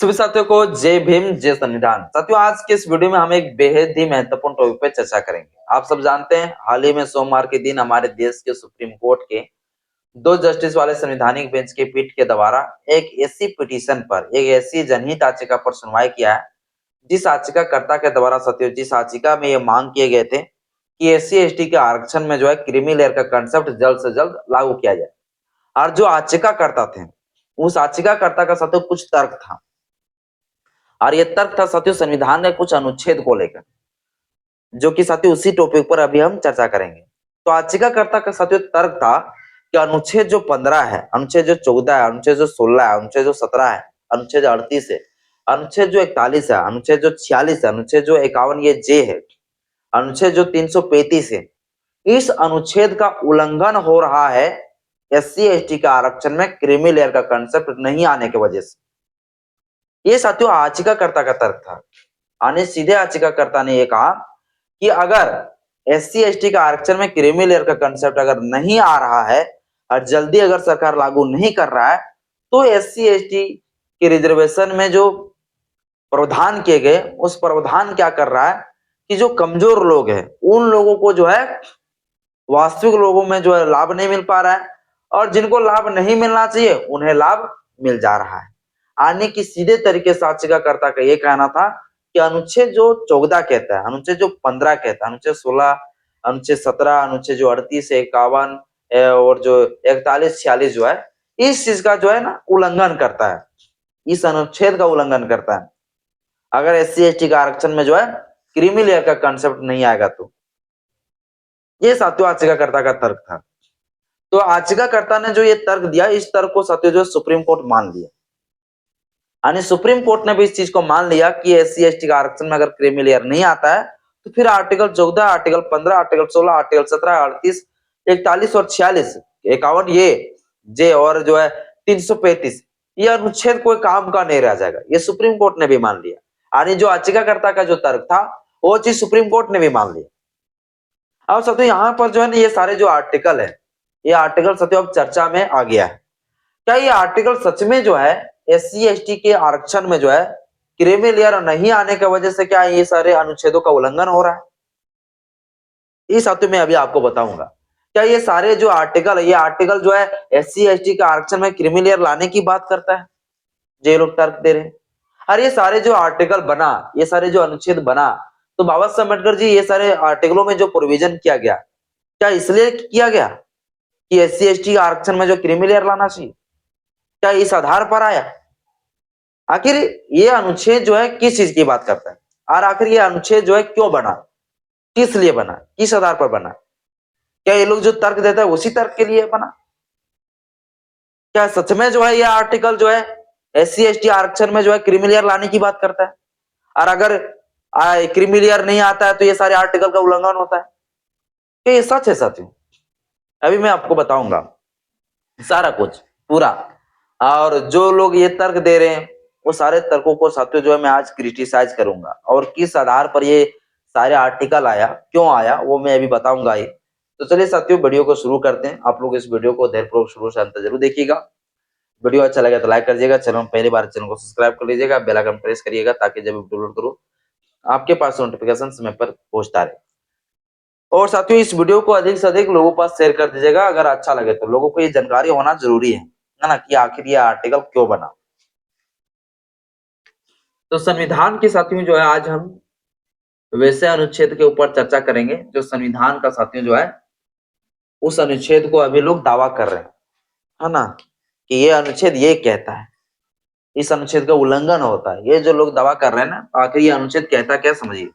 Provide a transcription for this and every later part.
सभी साथियों को जय भीम जय संविधान। साथियों, आज के इस वीडियो में हम एक बेहद ही महत्वपूर्ण टॉपिक पे चर्चा करेंगे। आप सब जानते हैं, हाल ही में सोमवार के दिन हमारे देश के सुप्रीम कोर्ट के 2 जस्टिस वाले संवैधानिक बेंच के पीठ के द्वारा एक ऐसी पिटीशन पर, एक ऐसी जनहित याचिका पर सुनवाई किया है, जिस याचिकाकर्ता के द्वारा साथियों, जिस याचिका में ये मांग किए गए थे कि SC/ST के आरक्षण में जो है क्रीमी लेयर का कंसेप्ट जल्द से जल्द लागू किया जाए। और जो याचिकाकर्ता थे, उस याचिकाकर्ता का साथियों कुछ तर्क था, और ये तर्क था साथियों संविधान के कुछ अनुच्छेद को लेकर, जो कि साथियों उसी टॉपिक पर अभी हम चर्चा करेंगे। तो याचिकाकर्ता का साथियों तर्क था कि अनुच्छेद जो 15 है, अनुच्छेद जो 14 है, अनुच्छेद जो 16 है, अनुच्छेद जो 17 है, अनुच्छेद 38 है, अनुच्छेद जो 41 है, अनुच्छेद जो 46 है, अनुच्छेद जो 51 ये जे है, अनुच्छेद जो 335 है, इस अनुच्छेद का उल्लंघन हो रहा है SC/ST के आरक्षण में क्रीमी लेयर का कंसेप्ट नहीं आने की वजह से। ये साथियों याचिकाकर्ता का तर्क था। आने सीधे याचिकाकर्ता ने ये कहा कि अगर SC/ST का आरक्षण में क्रीमी लेयर का कंसेप्ट अगर नहीं आ रहा है और जल्दी अगर सरकार लागू नहीं कर रहा है, तो SC/ST के रिजर्वेशन में जो प्रावधान किए गए, उस प्रावधान क्या कर रहा है कि जो कमजोर लोग हैं, उन लोगों को जो है वास्तविक लोगों में जो है लाभ नहीं मिल पा रहा है, और जिनको लाभ नहीं मिलना चाहिए उन्हें लाभ मिल जा रहा है। आने की सीधे तरीके से याचिकाकर्ता का ये कहना था कि अनुच्छेद जो 14 कहता है, अनुच्छेद जो 15 कहता है, अनुच्छेद 16, अनुच्छेद 17, अनुच्छेद जो 38, 51 और जो 41, 46 जो है, इस चीज का जो है ना उल्लंघन करता है, इस अनुच्छेद का उल्लंघन करता है। अगर SC/ST का आरक्षण में जो है क्रीमी लेयर का कंसेप्ट नहीं आएगा तो ये साथियों याचिकाकर्ता का तर्क था। तो याचिकाकर्ता ने जो ये तर्क दिया, इस तर्क को साथियों जो सुप्रीम कोर्ट मान लिया, यानी सुप्रीम कोर्ट ने भी इस चीज को मान लिया कि SC/ST का आरक्षण में अगर क्रीमी लेयर नहीं आता है तो फिर आर्टिकल 14, आर्टिकल 15, आर्टिकल 16, आर्टिकल 17, 38, 41 और 46, 51 ये जे और जो है 335, ये अनुच्छेद कोई काम का नहीं रह जाएगा। ये सुप्रीम कोर्ट ने भी मान लिया, यानी जो याचिकाकर्ता का जो तर्क था वो चीज सुप्रीम कोर्ट ने भी मान लिया। अब साथियों यहाँ पर जो है ना ये सारे जो आर्टिकल है, ये आर्टिकल साथियों अब चर्चा में आ गया है। क्या ये आर्टिकल सच में जो है SC/ST के आरक्षण में जो है क्रीमी लेयर नहीं आने की वजह से क्या ये सारे अनुच्छेदों का उल्लंघन हो रहा है? इस साथियों में अभी आपको बताऊंगा। क्या ये सारे जो आर्टिकल है, ये आर्टिकल जो है SC/ST के आरक्षण में क्रीमी लेयर लाने की बात करता है, जो ये लोग तर्क दे रहे हैं? और ये सारे जो आर्टिकल बना, ये सारे जो अनुच्छेद बना, तो बाबा साहब अम्बेडकर जी ये सारे आर्टिकलों में जो प्रोविजन किया गया, क्या इसलिए किया गया कि SC/ST आरक्षण में जो क्रीमी लेयर लाना चाहिए? क्या इस आधार पर आया? आखिर ये अनुच्छेद जो है किस चीज की बात करता है, और आखिर ये अनुच्छेद जो है क्यों बना, किस लिए बना, किस आधार पर बना? क्या ये लोग जो तर्क देता है उसी तर्क के लिए बना? क्या सच में जो है ये आर्टिकल जो है SC/ST आरक्षण में जो है क्रीमी लेयर लाने की बात करता है, और अगर क्रीमी लेयर नहीं आता है तो ये सारे आर्टिकल का उल्लंघन होता है? क्या ये सच है साथियों? अभी मैं आपको बताऊंगा सारा कुछ पूरा। और जो लोग ये तर्क दे रहे हैं वो सारे तर्कों को साथियों जो है मैं आज क्रिटिसाइज करूंगा, और किस आधार पर ये सारे आर्टिकल आया, क्यों आया, वो मैं अभी बताऊंगा ही। तो चलिए साथियों वीडियो को शुरू करते हैं। आप लोग इस वीडियो को धैर्यपूर्वक शुरू से अंत तक जरूर देखिएगा। वीडियो अच्छा लगे तो लाइक कर दीजिएगा, चैनल पहली बार चैनल को सब्सक्राइब कर लीजिएगा, बेल आइकन प्रेस करिएगा ताकि जब वीडियो अपलोड करूं आपके पास नोटिफिकेशन समय पर पहुंचता रहे। और साथियों इस वीडियो को अधिक से अधिक लोगों के पास शेयर कर दीजिएगा, अगर अच्छा लगे तो। लोगों को ये जानकारी होना जरूरी है ना, कि आखिर ये आर्टिकल क्यों बना। तो संविधान के साथियों जो है आज हम वैसे अनुच्छेद के ऊपर चर्चा करेंगे जो संविधान का साथियों जो है उस अनुच्छेद को अभी लोग दावा कर रहे हैं, है ना, कि ये अनुच्छेद ये कहता है, इस अनुच्छेद का उल्लंघन होता है। ये जो लोग दावा कर रहे हैं ना, आखिर ये अनुच्छेद कहता क्या, समझिए।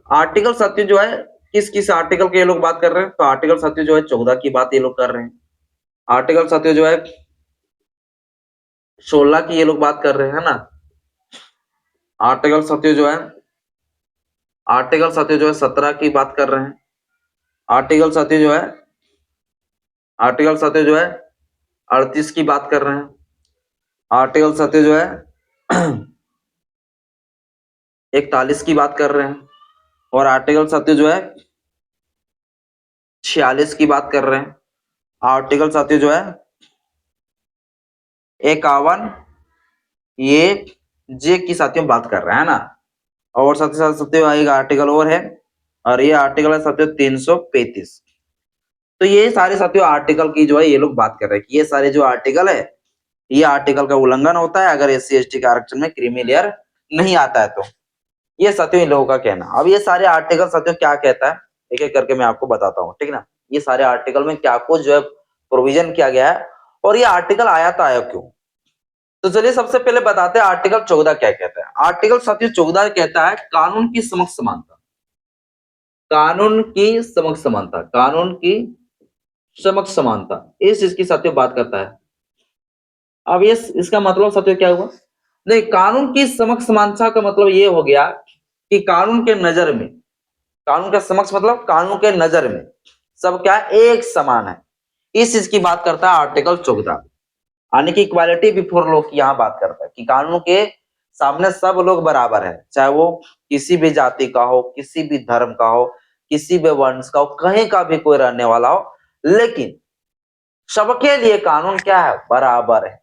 आर्टिकल साथियों जो है किस किस आर्टिकल के ये लोग बात कर रहे हैं, तो आर्टिकल साथियों जो है 14 की बात ये लोग कर रहे हैं। आर्टिकल साथियों जो है 16 की ये लोग बात कर रहे हैं, है ना। आर्टिकल साथियों जो है 17 की बात कर रहे हैं। आर्टिकल साथियों जो है 38 की बात कर रहे हैं। आर्टिकल साथियों जो है 41 की बात कर रहे हैं। और आर्टिकल साथियों जो है 46 की बात कर रहे हैं। आर्टिकल साथियों जो है 51 ये जे की साथियों बात कर रहा है ना, और साथ ही साथ साथियों एक आर्टिकल और है, और ये आर्टिकल है साथियों 335। तो ये सारे साथियों आर्टिकल की जो है ये लोग बात कर रहे हैं कि ये सारे जो आर्टिकल है, ये आर्टिकल का उल्लंघन होता है अगर एससी एसटी के आरक्षण में क्रीमी लेयर नहीं आता है तो। ये साथियों इन लोगों का कहना। अब ये सारे आर्टिकल साथियों क्या कहता है, एक एक करके मैं आपको बताता हूँ, ठीक है ना। ये सारे आर्टिकल में क्या कुछ जो है प्रोविजन किया गया है, और ये आर्टिकल आया तो आया क्यों। तो चलिए सबसे पहले बताते हैं आर्टिकल 14 क्या कहता है। आर्टिकल साथियों 14 कहता है कानून की समक्ष समानता। कानून की समक्ष समानता, कानून की समक्ष समानता, इस चीज की साथियों बात करता है। अब ये इसका मतलब साथियों क्या हुआ, नहीं, कानून की समक्ष समानता का मतलब ये हो गया कि कानून के नजर में, कानून के समक्ष मतलब कानून के नजर में सब क्या एक समान है। इस चीज की बात करता है आर्टिकल 14, यानी कि इक्वालिटी बिफोर लॉ की यहाँ बात करता है कि कानून के सामने सब लोग बराबर है, चाहे वो किसी भी जाति का हो, किसी भी धर्म का हो, किसी भी वंश का हो, कहीं का भी कोई रहने वाला हो, लेकिन सबके लिए कानून क्या है, बराबर है।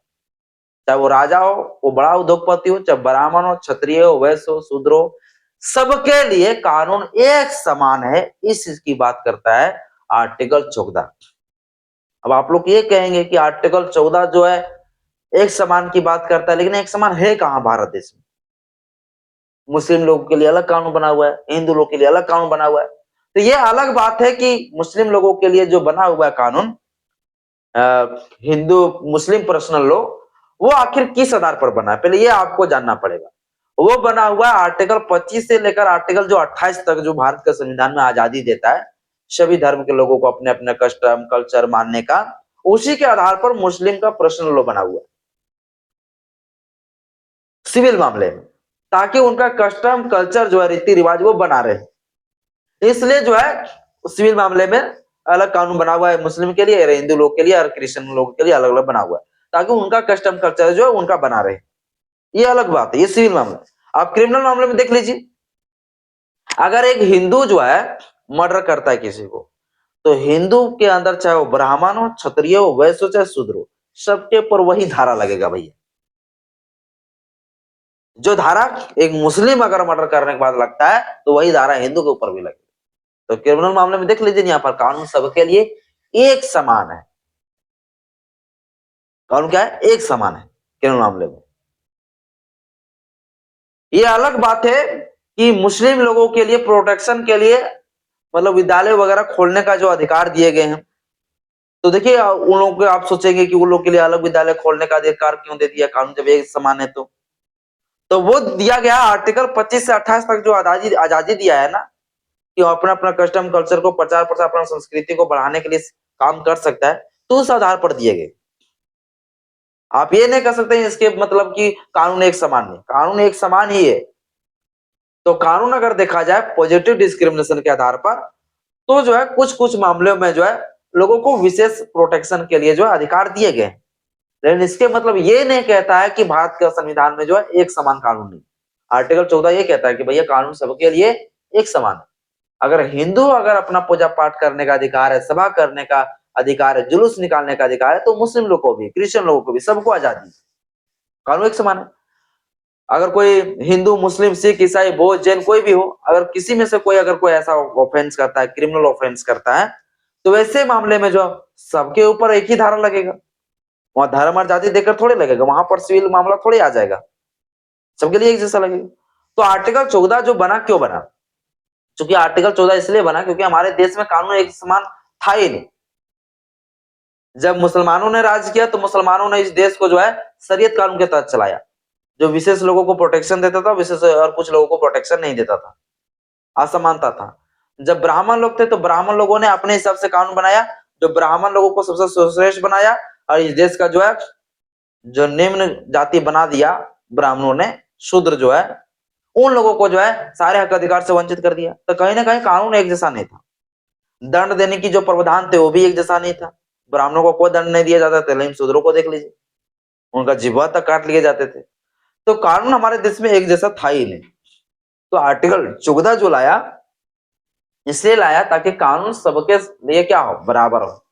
चाहे वो राजा हो, वो बड़ा उद्योगपति हो, चाहे ब्राह्मण हो, क्षत्रिय हो, वैश्य हो, शूद्र हो, सबके लिए कानून एक समान है। इस चीज की बात करता है आर्टिकल 14। अब आप लोग ये कहेंगे कि आर्टिकल 14 जो है एक समान की बात करता है, लेकिन एक समान है कहां भारत देश में। मुस्लिम लोगों के लिए अलग कानून बना हुआ है, हिंदू लोगों के लिए अलग कानून बना हुआ है। तो ये अलग बात है कि मुस्लिम लोगों के लिए जो बना हुआ है कानून, हिंदू मुस्लिम पर्सनल लॉ, वो आखिर किस आधार पर बना है, पहले ये आपको जानना पड़ेगा। वो बना हुआ है आर्टिकल 25 से लेकर आर्टिकल जो 28 तक, जो भारत के संविधान में आजादी देता है सभी धर्म के लोगों को अपने अपने कस्टम कल्चर मानने का, उसी के आधार पर मुस्लिम का पर्सनल लॉ बना हुआ है सिविल मामले में, ताकि उनका कस्टम कल्चर जो है रीति रिवाज वो बना रहे। इसलिए जो है सिविल मामले में अलग कानून बना हुआ है मुस्लिम के लिए, हिंदू लोग के लिए और क्रिश्चियन लोगों के लिए अलग अलग बना हुआ है, ताकि उनका कस्टम कल्चर जो है उनका बना रहे। ये अलग बात है, ये सिविल मामला। आप क्रिमिनल मामले में देख लीजिए, अगर एक हिंदू जो है मर्डर करता है किसी को, तो हिंदू के अंदर चाहे वो ब्राह्मण हो, क्षत्रिय हो, वैश्य हो, चाहे शूद्र हो, सबके ऊपर वही धारा लगेगा भैया। जो धारा एक मुस्लिम अगर मर्डर करने के बाद लगता है, तो वही धारा हिंदू के ऊपर भी लगेगी। तो क्रिमिनल मामले में देख लीजिए, यहाँ पर कानून सबके लिए एक समान है। कानून क्या है, एक समान है क्रिमिनल मामले में। ये अलग बात है कि मुस्लिम लोगों के लिए प्रोटेक्शन के लिए मतलब विद्यालय वगैरह खोलने का जो अधिकार दिए गए हैं, तो देखिए उन लोगों को आप सोचेंगे कि उन लोगों के लिए अलग विद्यालय खोलने का अधिकार क्यों दे दिया कानून, जब एक समान है तो वो दिया गया आर्टिकल 25 से 28 तक जो आजादी आजादी दिया है ना, कि वो अपना अपना कस्टम कल्चर को प्रचार प्रसार अपना संस्कृति को बढ़ाने के लिए काम कर सकता है, तो उस आधार पर दिए गए। आप ये नहीं कर सकते इसके मतलब कि कानून एक समान नहीं, कानून एक समान ही है। तो कानून अगर देखा जाए पॉजिटिव डिस्क्रिमिनेशन के आधार पर, तो जो है कुछ कुछ मामलों में जो है लोगों को विशेष प्रोटेक्शन के लिए जो है अधिकार दिए गए, लेकिन इसके मतलब ये नहीं कहता है कि भारत के संविधान में जो है एक समान कानून नहीं। आर्टिकल 14 ये कहता है कि भैया कानून सबके लिए एक समान है। अगर हिंदू अगर अपना पूजा पाठ करने का अधिकार है, सभा करने का अधिकार है, जुलूस निकालने का अधिकार है, तो मुस्लिम लोगों को भी, क्रिश्चियन लोगों को भी, सबको आजादी, कानून एक समान है। अगर कोई हिंदू, मुस्लिम, सिख, ईसाई, बौद्ध, जैन कोई भी हो, अगर किसी में से कोई अगर कोई ऐसा ऑफेंस करता है, क्रिमिनल ऑफेंस करता है, तो वैसे मामले में जो सबके ऊपर एक ही धारा लगेगा। वहां धर्म और जाति देखकर थोड़े लगेगा, वहां पर सिविल मामला थोड़े आ जाएगा, सबके लिए एक जैसा लगेगा। तो आर्टिकल 14 जो बना, क्यों बना? क्योंकि आर्टिकल 14 इसलिए बना क्योंकि हमारे देश में कानून एक समान था ही नहीं। जब मुसलमानों ने राज किया तो मुसलमानों ने इस देश को जो है शरीयत कानून के तहत चलाया, जो विशेष लोगों को प्रोटेक्शन देता था, विशेष और कुछ लोगों को प्रोटेक्शन नहीं देता था, असमानता था। जब ब्राह्मण लोग थे तो ब्राह्मण लोगों ने अपने हिसाब से कानून बनाया, जो ब्राह्मण लोगों को सबसे सर्वश्रेष्ठ बनाया, और इस देश का जो है जो निम्न जाति बना दिया ब्राह्मणों ने, शूद्र जो है उन लोगों को जो है सारे हक अधिकार से वंचित कर दिया। तो कहीं ना कहीं कानून एक जैसा नहीं था। दंड देने की जो प्रावधान थे वो भी एक जैसा नहीं था। ब्राह्मणों को कोई दंड नहीं दिया जाता था, लेकिन शूद्रों को देख लीजिए, उनका जिह्वा तक काट लिए जाते थे। तो कानून हमारे देश में एक जैसा था ही नहीं। तो आर्टिकल 14 जो लाया, इसलिए लाया ताकि कानून सबके लिए क्या हो, बराबर हो।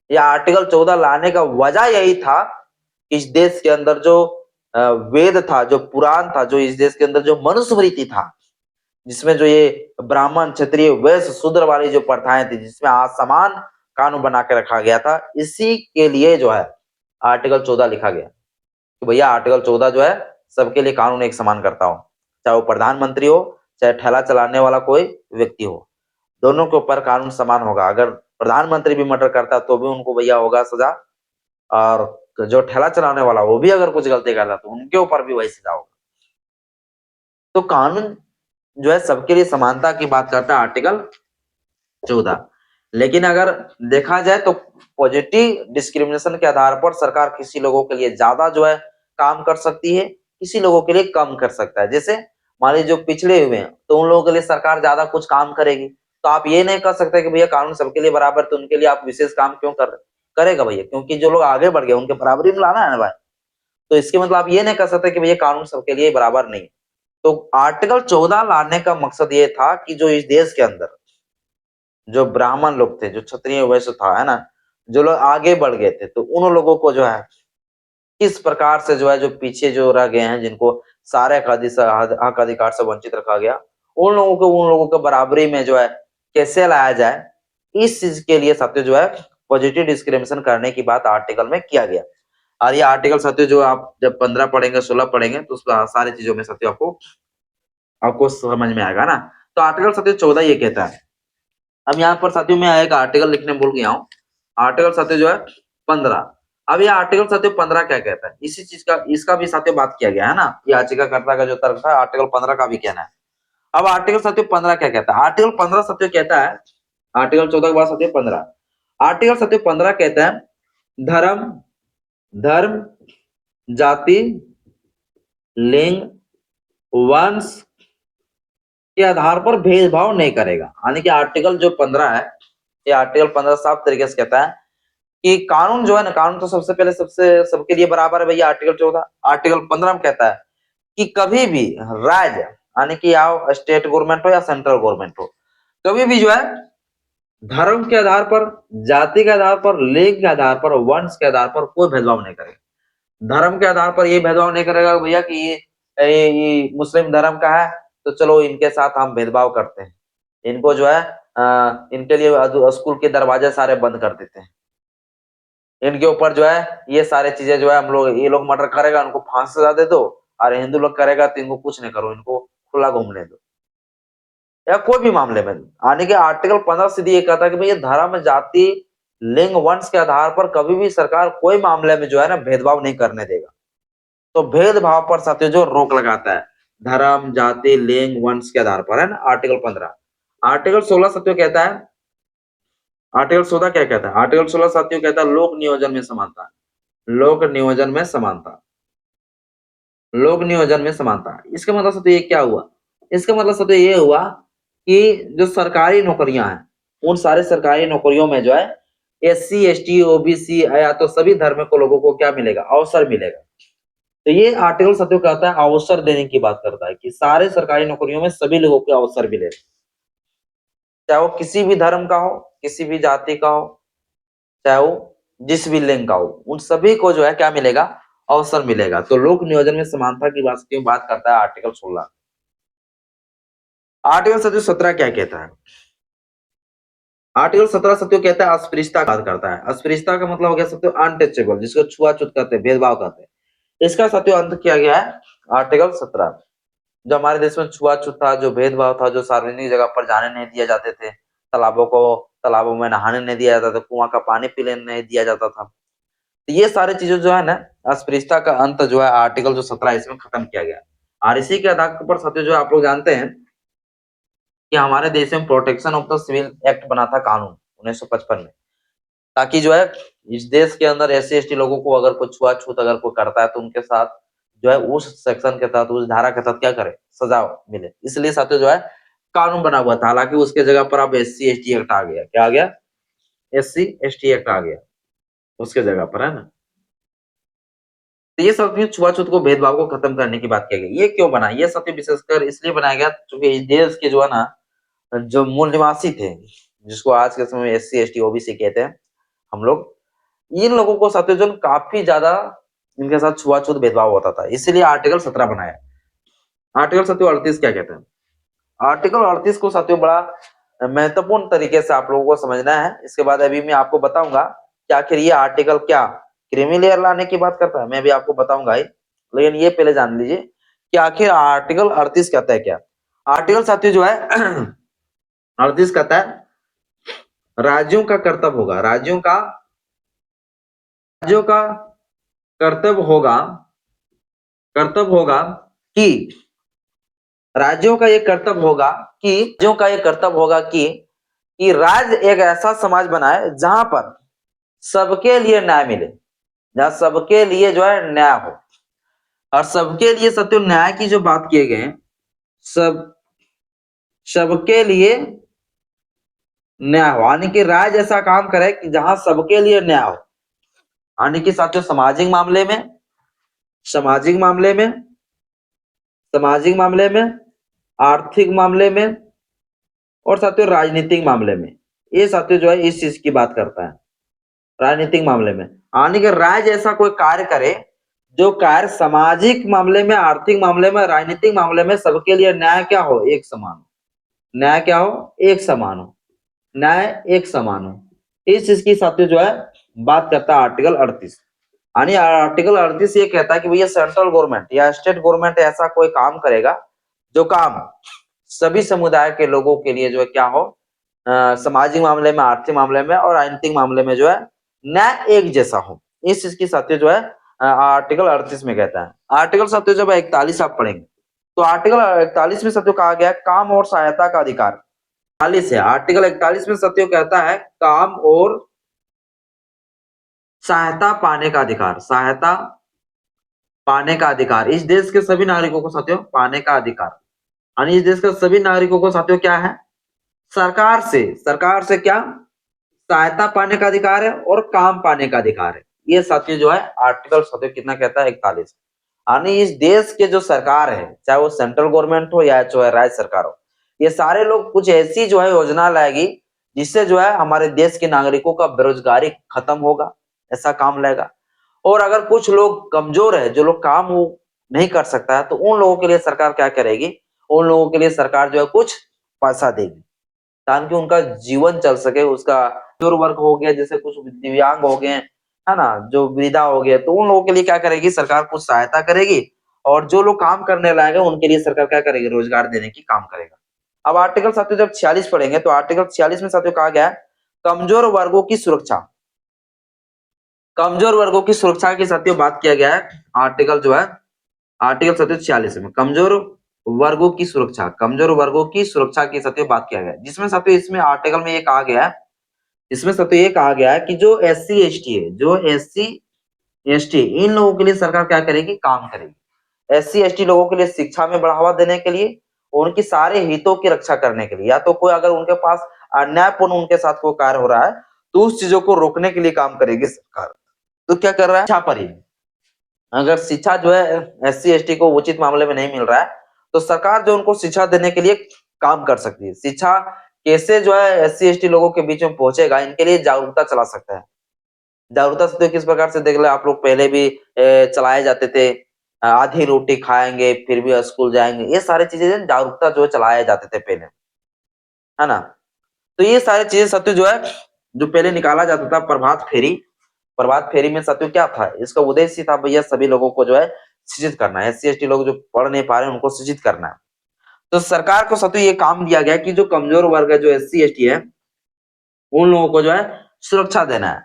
यह आर्टिकल 14 लाने का वजह यही था कि इस देश के अंदर जो वेद था, जो पुराण था, जो इस देश के अंदर जो मनुस्मृति था, जिसमें जो ये ब्राह्मण, क्षत्रिय, वैश्य, शूद्र वाली जो प्रथाएं थी, जिसमें समान कानून बना के रखा गया था, इसी के लिए जो है आर्टिकल 14 लिखा गया कि भैया आर्टिकल 14 जो है सबके लिए कानून एक समान करता हो, चाहे वो प्रधानमंत्री हो, चाहे ठेला चलाने वाला कोई व्यक्ति हो, दोनों के ऊपर कानून समान होगा। अगर प्रधानमंत्री भी मर्डर करता है तो भी उनको भैया होगा सजा, और जो ठेला चलाने वाला वो भी अगर कुछ गलती करता तो उनके ऊपर भी वही सजा होगा। तो कानून जो है सबके लिए समानता की बात करता है आर्टिकल 14। लेकिन अगर देखा जाए तो पॉजिटिव डिस्क्रिमिनेशन के आधार पर सरकार किसी लोगों के लिए ज्यादा जो है काम कर सकती है, किसी लोगों के लिए कम कर सकता है। जैसे मान लीजिए जो पिछड़े हुए हैं तो उन लोगों के लिए सरकार ज्यादा कुछ काम करेगी, तो आप ये नहीं कर सकते कि भैया कानून सबके लिए बराबर, तो उनके लिए आप विशेष काम क्यों करेगा भैया, क्योंकि जो लोग आगे बढ़ गए उनके बराबरी में लाना है ना भाई। तो इसके मतलब आप ये नहीं कर सकते कि भैया कानून सबके लिए बराबर नहीं है। तो आर्टिकल 14 लाने का मकसद ये था कि जो इस देश के अंदर जो ब्राह्मण लोग थे, जो क्षत्रिय वैश्य था, है ना, जो लोग आगे बढ़ गए थे, तो उन लोगों को जो है किस प्रकार से जो है जो पीछे जो रह गए हैं, जिनको सारे हक अधिकार से वंचित रखा गया, उन लोगों को बराबरी में जो है कैसे लाया जाए, इस चीज के लिए साथियों जो है पॉजिटिव डिस्क्रिमिनेशन करने की बात आर्टिकल में किया गया। और ये आर्टिकल साथियों जो आप जब 15 पढ़ेंगे, 16 पढ़ेंगे, तो उस सारी चीजों में साथियों आपको समझ में आएगा ना। तो आर्टिकल साथियों 14 ये कहता है। अब यहाँ पर साथियों मैं एक आर्टिकल लिखने भूल गया हूँ। आर्टिकल साथियों जो है 15। अब ये आर्टिकल साथियों 15 क्या कहता है, इसी चीज का इसका भी साथियों बात किया गया है ना, याचिकाकर्ता का जो तर्क था आर्टिकल 15 का भी कहना है। अब आर्टिकल साथियों 15 क्या कहता है, आर्टिकल 15 साथियों कहता है, आर्टिकल 14 के बाद साथियों 15, आर्टिकल साथियों 15 कहता है धर्म धर्म जाति, लिंग, वंश के आधार पर भेदभाव नहीं करेगा। यानी कि आर्टिकल जो 15 है, ये आर्टिकल 15 साफ तरीके से कहता है कि कानून जो है ना, कानून तो सबसे पहले सबके लिए बराबर है भैया। आर्टिकल 14 आर्टिकल 15 में कहता है कि कभी भी राज्य, यानी कि या स्टेट गवर्नमेंट हो या सेंट्रल गवर्नमेंट हो, कभी भी जो है धर्म के आधार पर, जाति के आधार पर, लिंग के आधार पर, वंश के आधार पर कोई भेदभाव नहीं करेगा। धर्म के आधार पर ये भेदभाव नहीं करेगा भैया कि ये मुस्लिम धर्म का है तो चलो इनके साथ हम भेदभाव करते हैं, इनको जो है इनके लिए स्कूल के दरवाजे सारे बंद कर देते हैं, इनके ऊपर जो है ये सारे चीजें जो है हम लोग, ये लोग मर्डर करेगा उनको फांसी सजा दे दो, और हिंदू लोग करेगा तो इनको कुछ नहीं करो, इनको खुला घूमने दो, या कोई भी मामले में। आने के आर्टिकल 15 सीधे ये कहता है कि भैया धर्म, जाति, लिंग, वंश के आधार पर कभी भी सरकार कोई मामले में जो है ना भेदभाव नहीं करने देगा। तो भेदभाव पर साथियों जो रोक लगाता है, धर्म, जाति, लिंग, वंश के आधार पर, है ना, आर्टिकल 15। आर्टिकल 16 साथियों कहता है, आर्टिकल 16 क्या कहता है, आर्टिकल 16 साथियों कहता है लोक नियोजन में समानता, लोक नियोजन में समानता, लोक नियोजन में समानता। इसका मतलब साथियों ये क्या हुआ, इसका मतलब साथियों ये हुआ कि जो सरकारी नौकरियां हैं, उन सारे सरकारी नौकरियों में जो है एससी, एसटी, ओबीसी या तो सभी धर्म के लोगों को क्या मिलेगा, अवसर मिलेगा। तो ये आर्टिकल साथियों कहता है अवसर देने की बात करता है कि सारे सरकारी नौकरियों में सभी लोगों को अवसर मिले, चाहे वो किसी भी धर्म का हो, किसी भी जाति का हो, चाहे वो जिस भी लिंग का हो, उन सभी को जो है क्या मिलेगा, अवसर मिलेगा। तो लोक नियोजन में समानता की बात करता है आर्टिकल 16। आर्टिकल साथियों 17 क्या कहता है, आर्टिकल 17 साथियों कहता है अस्पृश्यता का बात करता है। अस्पृश्यता का मतलब हो गया साथियों अनटचेबल, जिसको छुआछूत कहते हैं, भेदभाव कहते हैं। इसका साथियों अंत किया गया है आर्टिकल 17। जो हमारे देश में छुआछूत था, जो भेदभाव था, जो सार्वजनिक जगह पर जाने नहीं दिया जाते थे, तालाबों में नहाने नहीं दिया जाता था, कुआं का पानी पीने नहीं दिया जाता था, तो ये सारी चीजें जो है ना, अस्पृश्यता का अंत जो है आर्टिकल जो 17 इसमें खत्म किया गया। और इसी के आधार पर साथियों जो आप लोग जानते हैं कि हमारे देश में protection of the civil act बना था, कानून 1955 में, ताकि जो है इस देश के अंदर एससी एसटी लोगों को अगर कोई छुआछूत अगर कोई करता है तो उनके साथ जो है उस सेक्शन के तहत, उस धारा के तहत क्या करे, सजा मिले। इसलिए साथियों जो है कानून बना हुआ था। हालांकि उसके जगह पर अब एससी एसटी एक्ट आ गया, क्या आ गया, एससी एसटी एक्ट आ गया उसके जगह पर, है ना। तो ये सब छुआछूत को, भेदभाव को खत्म करने की बात की गई। ये क्यों बना, ये सब विशेषकर इसलिए बनाया गया क्योंकि इस देश के जो है ना, जो मूल निवासी थे, जिसको आज के समय में एससी एसटी ओबीसी कहते हैं हम लोग, इन लोगों को साथियों जो काफी ज्यादा इनके साथ छुआछूत भेदभाव होता था, इसीलिए आर्टिकल 17 बनाया। आर्टिकल साथियों 38 क्या कहते हैं? आर्टिकल 38 को साथियों बड़ा महत्वपूर्ण तरीके से आप लोगों को समझना है। इसके बाद अभी मैं आपको बताऊंगा कि आखिर ये आर्टिकल क्या क्रीमी लेयर लाने की बात करता है, मैं भी आपको बताऊंगा ही, लेकिन ये पहले जान लीजिए कि आखिर आर्टिकल 38 कहता है क्या। आर्टिकल साथियों जो है 38 कहता है राज्यों का कर्तव्य होगा, राज्यों का कर्तव्य होगा कि राज्यों का ये कर्तव्य होगा कि राज्य एक ऐसा समाज बनाए जहां पर सबके लिए न्याय मिले, जहां सबके लिए जो है न्याय हो। और सबके लिए सत्य न्याय की जो बात किए गए सबके लिए न्याय हो, यानी कि राज्य ऐसा काम करे कि जहां सबके लिए न्याय हो, यानी कि साथियों सामाजिक मामले में, आर्थिक मामले में और साथियों राजनीतिक मामले में, ये साथियों जो है इस चीज की बात करता है। राजनीतिक मामले में यानी कि राज्य ऐसा कोई कार्य करे जो कार्य सामाजिक मामले में, आर्थिक मामले में, राजनीतिक मामले में सबके लिए न्याय क्या हो, एक समान हो। न्याय क्या हो, एक समान हो। न्याय एक समान हो, इस चीज की साथियों जो है बात करता है आर्टिकल 38। यानी आर्टिकल 38 ये कहता है कि भैया सेंट्रल गवर्नमेंट या स्टेट गवर्नमेंट ऐसा कोई काम करेगा जो काम सभी समुदाय के लोगों के लिए जो है क्या हो, सामाजिक मामले में, आर्थिक मामले में और राजनीतिक मामले में जो है न्याय एक जैसा हो। इस चीज की साथियों जो है आर्टिकल 38 में कहता है। आर्टिकल साथियों जब 41 आप पढ़ेंगे तो आर्टिकल 41 में साथियों कहा गया काम और सहायता का अधिकार। 41 है, आर्टिकल 41 में साथियों कहता है काम और सहायता पाने का अधिकार, सहायता पाने का अधिकार इस देश के सभी नागरिकों को साथियों पाने का अधिकार। यानी इस देश के सभी नागरिकों को साथियों क्या है, सरकार से क्या सहायता पाने का अधिकार है और काम पाने का अधिकार है। ये साथियों जो है आर्टिकल साथियों कितना कहता है, 41। यानी इस देश के जो सरकार है, चाहे वो सेंट्रल गवर्नमेंट हो या जो है राज्य सरकार हो, ये सारे लोग कुछ ऐसी जो है योजना लाएगी जिससे जो है हमारे देश के नागरिकों का बेरोजगारी खत्म होगा, ऐसा काम लाएगा। और अगर कुछ लोग कमजोर है, जो लोग काम वो नहीं कर सकता है, तो उन लोगों के लिए सरकार क्या करेगी, उन लोगों के लिए सरकार जो है कुछ पैसा देगी ताकि उनका जीवन चल सके। उसका जो वर्ग हो गया, जैसे कुछ दिव्यांग हो गए है ना, जो वृद्धा हो गए, तो उन लोगों के लिए क्या करेगी सरकार, कुछ सहायता करेगी। और जो लोग काम करने लायक है उनके लिए सरकार क्या करेगी, रोजगार देने की काम करेगा। अब आर्टिकल साथियों जब 46 पढ़ेंगे तो आर्टिकल 46 में साथियों कहा गया है कमजोर वर्गों की सुरक्षा। कमजोर वर्गों की सुरक्षा की साथियों बात किया गया है आर्टिकल जो है, आर्टिकल साथियों 46 में कमजोर वर्गों की सुरक्षा, कमजोर वर्गों की सुरक्षा की साथियों बात किया गया है। जिसमें साथियों इसमें आर्टिकल में ये कहा गया है, इसमें साथियों ये कहा गया है कि जो एससी एसटी है, जो एससी एसटी इन लोगों के लिए सरकार क्या करेगी, काम करेगी। एससी एसटी लोगों के लिए शिक्षा में बढ़ावा देने के लिए, उनकी सारे हितों की रक्षा करने के लिए, या तो कोई अगर उनके पास अन्यायपूर्ण उनके साथ कोई कार्य हो रहा है तो उस चीजों को रोकने के लिए काम करेगी सरकार। तो क्या कर रहा है, शिक्षा पर ही, अगर शिक्षा जो है एससी एसटी को उचित मामले में नहीं मिल रहा है तो सरकार जो उनको शिक्षा देने के लिए काम कर सकती है। शिक्षा कैसे जो है एससी एसटी लोगों के बीच में पहुंचेगा, इनके लिए जागरूकता चला सकता है। जागरूकता से तो किस प्रकार से देख ले, आप लोग पहले भी चलाए जाते थे, आधी रोटी खाएंगे फिर भी स्कूल जाएंगे, ये सारी चीजें जागरूकता जो है चलाए जाते थे पहले, है ना। तो ये सारी चीजें सत्य जो है जो पहले निकाला जाता था प्रभात फेरी, प्रभात फेरी में सत्य क्या था, इसका उद्देश्य था भैया सभी लोगों को जो है शिक्षित करना है, एससी एसटी लोग जो पढ़ नहीं पा रहे हैं उनको शिक्षित करना है। तो सरकार को सत्य ये काम दिया गया कि जो कमजोर वर्ग है, जो एससी एसटी है, उन लोगों को जो है सुरक्षा देना है,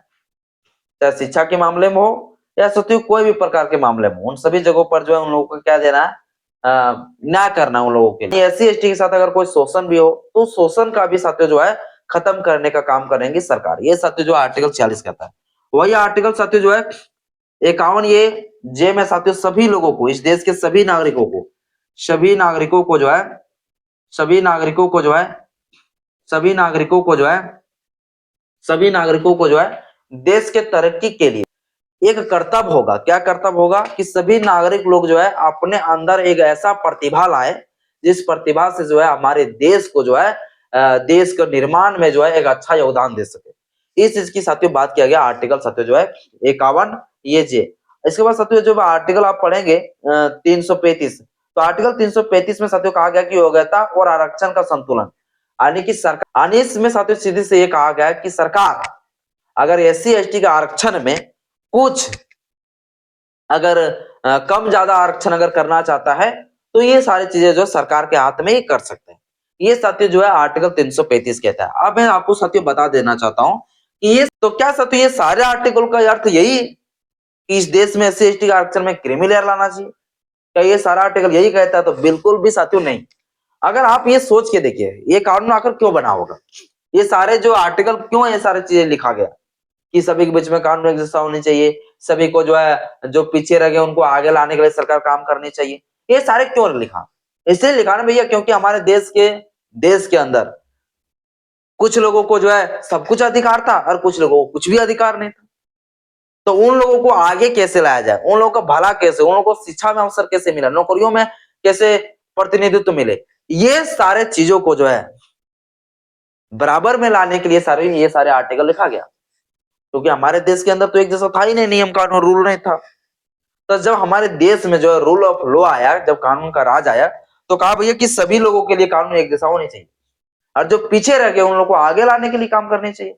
चाहे शिक्षा के मामले में हो या सत्य कोई भी प्रकार के मामले में, उन सभी जगहों पर जो है उन लोगों को क्या देना है, न्याय करना उन लोगों के लिए। एससी एसटी के साथ अगर कोई शोषण भी हो तो शोषण का भी साथियों जो है खत्म करने का काम करेंगी सरकार। ये साथियों जो आर्टिकल 46 कहता है। वही आर्टिकल साथियों जो है 51 ये जे में साथियों सभी लोगों को, इस देश के सभी नागरिकों को, सभी नागरिकों को जो है, सभी नागरिकों को जो है, सभी नागरिकों को जो है, सभी नागरिकों को जो है देश के तरक्की के लिए एक कर्तव्य होगा। क्या कर्तव्य होगा कि सभी नागरिक लोग जो है अपने अंदर एक ऐसा प्रतिभा लाए जिस प्रतिभा से जो है हमारे देश को जो है देश के निर्माण में जो है एक अच्छा योगदान दे सके। इस चीज की साथियों बात किया गया आर्टिकल साथियों जो है 51 ये जे। इसके बाद साथियों जो आर्टिकल आप पढ़ेंगे 335, तो आर्टिकल 335 में साथियों कहा गया कि योग्यता और आरक्षण का संतुलन, यानी कि सरकार, यानी इसमें साथियों सीधे से ये कहा गया कि सरकार अगर एससी एसटी के आरक्षण में कुछ अगर कम ज्यादा आरक्षण अगर करना चाहता है तो ये सारी चीजें जो सरकार के हाथ में ही कर सकते हैं। ये साथियों जो है आर्टिकल 335 कहता है। अब मैं आपको साथियों बता देना चाहता हूं कि ये तो क्या साथियों ये सारे आर्टिकल का अर्थ यही कि इस देश में एससी एसटी के आरक्षण में क्रीमी लेयर लाना चाहिए? क्या ये सारा आर्टिकल यही कहता है? तो बिल्कुल भी साथियों नहीं। अगर आप ये सोच के देखिए ये कानून आखिर क्यों बना होगा, ये सारे जो आर्टिकल क्यों ये सारी चीजें लिखा गया कि सभी के बीच में कानून एक जैसा होनी चाहिए, सभी को जो है जो पीछे रह गए उनको आगे लाने के लिए सरकार काम करनी चाहिए, ये सारे क्यों लिखा? इसलिए लिखा ना भैया क्योंकि हमारे देश के अंदर कुछ लोगों को जो है सब कुछ अधिकार था और कुछ लोगों को कुछ भी अधिकार नहीं था। तो उन लोगों को आगे कैसे लाया जाए, उन लोगों का भला कैसे, उन लोगों को शिक्षा में अवसर कैसे मिला, नौकरियों में कैसे प्रतिनिधित्व मिले, ये सारे चीजों को जो है बराबर में लाने के लिए ये सारे आर्टिकल लिखा गया। क्योंकि हमारे देश के अंदर तो एक जैसा था ही नहीं, नियम कानून रूल नहीं था। तो जब हमारे देश में जो है रूल ऑफ लॉ आया, जब कानून का राज आया, तो कहा भैया कि सभी लोगों के लिए कानून एक जैसा होने चाहिए और जो पीछे रह गए उन लोगों को आगे लाने के लिए काम करने चाहिए।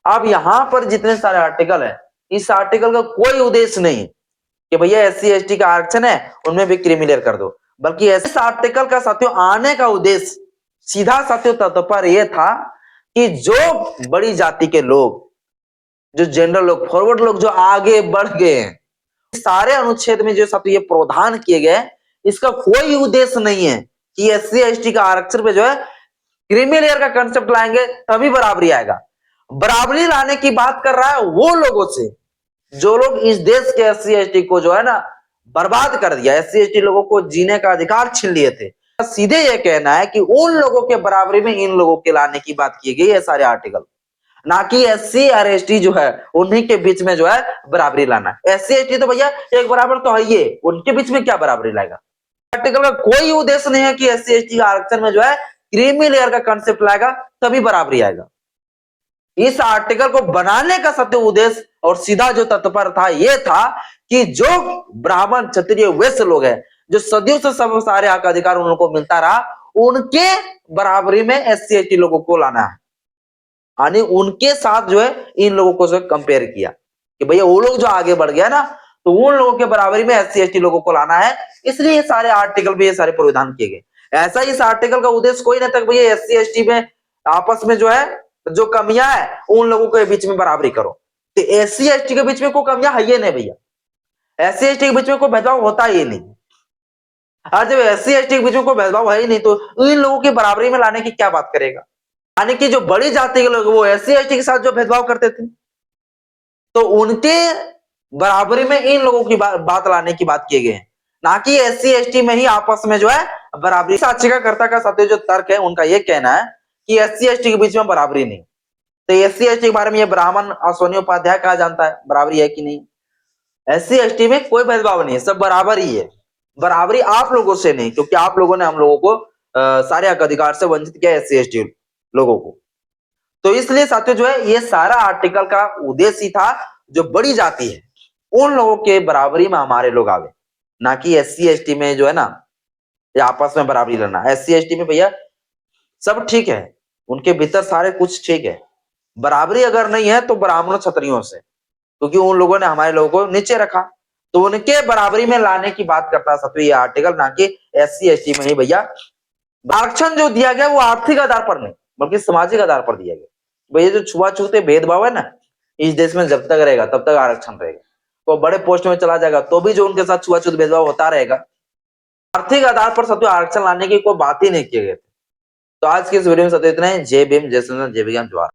अब यहां पर जितने सारे आर्टिकल है, इस आर्टिकल का कोई उद्देश्य नहीं कि भैया एससी एसटी का आरक्षण है उनमें भी क्रीमिलेयर कर दो, बल्कि इस आर्टिकल का साथियों आने का उद्देश्य सीधा साथियों तत्व पर यह था कि जो बड़ी जाति के लोग, जो जनरल लोग, फॉरवर्ड लोग जो आगे बढ़ गए हैं, सारे अनुच्छेद में जो साथियों ये प्रावधान किए गए, इसका कोई उद्देश्य नहीं है कि एससी एसटी का आरक्षण पे जो है क्रीमी लेयर का कंसेप्ट लाएंगे तभी बराबरी आएगा। बराबरी लाने की बात कर रहा है वो लोगों से जो लोग इस देश के एससी एसटी को जो है ना बर्बाद कर दिया, एससी एसटी लोगों को जीने का अधिकार छीन लिए थे। सीधे ये कहना है कि उन लोगों के बराबरी में इन लोगों के लाने की बात की गई है सारे आर्टिकल, ना कि एससी और एसटी जो है उन्हीं के बीच में जो है बराबरी लाना है। एससी एसटी तो भैया एक बराबर तो है ही, उनके बीच में क्या बराबरी लाएगा? आर्टिकल का कोई उद्देश्य नहीं है कि एससी एसटी आरक्षण में जो है क्रीमी लेयर का कंसेप्ट लाएगा तभी बराबरी आएगा। इस आर्टिकल को बनाने का सत्य उद्देश्य और सीधा जो तत्पर था यह था कि जो ब्राह्मण क्षत्रिय वैश्य लोग हैं, जो सदियों से सब सारे हक अधिकार उन लोगों को मिलता रहा, उनके बराबरी में एससी एसटी लोगों को लाना है। यानी उनके साथ जो है इन लोगों को जो कंपेयर किया कि भैया वो लोग जो आगे बढ़ गया ना, तो उन लोगों के बराबरी में एससी एसटी लोगों को लाना है। इसलिए ये सारे आर्टिकल में ये सारे प्रावधान किए गए। ऐसा इस आर्टिकल का उद्देश्य कोई नहीं था भैया एससी एसटी में आपस में जो है जो कमियां है उन लोगों के बीच में बराबरी करो। तो एससी एसटी के बीच में कोई कमियां है ही नहीं भैया, एससी एसटी के बीच में कोई भेदभाव होता ही नहीं। और जब एससी एसटी के बीच में कोई भेदभाव है ही नहीं तो इन लोगों की बराबरी में लाने की क्या बात करेगा? यानी कि जो बड़ी जाति के लोग वो एससी एसटी के साथ जो भेदभाव करते थे, तो उनके बराबरी में इन लोगों की बात लाने की बात की गई है, ना कि एससी एसटी में ही आपस में जो है बराबरी। याचिकाकर्ता का साथियों जो तर्क है उनका यह कहना है कि एससी एसटी के बीच में बराबरी नहीं। तो एससी एसटी के बारे में ये ब्राह्मण अश्विनी उपाध्याय कहा जानता है बराबरी है कि नहीं? एससी एसटी में कोई भेदभाव नहीं है, सब बराबर ही है। बराबरी आप लोगों से नहीं, क्योंकि आप लोगों ने हम लोगों को सारे हक अधिकार से वंचित किया एससी एसटी लोगों को। तो इसलिए साथियों जो है ये सारा आर्टिकल का उद्देश्य था जो बड़ी जाति है उन लोगों के बराबरी में हमारे लोग आवे, ना कि एससी एसटी में जो है ना ये आपस में बराबरी लेना। एससी एसटी में भैया सब ठीक है, उनके भीतर सारे कुछ ठीक है, बराबरी अगर नहीं है तो ब्राह्मणों क्षत्रियों से, क्योंकि उन लोगों ने हमारे लोगों को नीचे रखा, तो उनके बराबरी में लाने की बात करता है साथियों ये आर्टिकल, ना कि एससी एसटी में ही भैया आरक्षण जो दिया गया वो आर्थिक आधार पर नहीं बल्कि सामाजिक आधार पर दिया गया। भैया जो छुआछूत भेदभाव है ना इस देश में जब तक रहेगा तब तक आरक्षण रहेगा, तो बड़े पोस्ट में चला जाएगा तो भी जो उनके साथ छुआछूत भेदभाव होता रहेगा। आर्थिक आधार पर साथियों आरक्षण लाने की कोई बात ही नहीं की गई। तो आज की इस वीडियो में सत्य इतना ही। जय भीम, जय श्री राम, जय विज्ञान, जवाहर।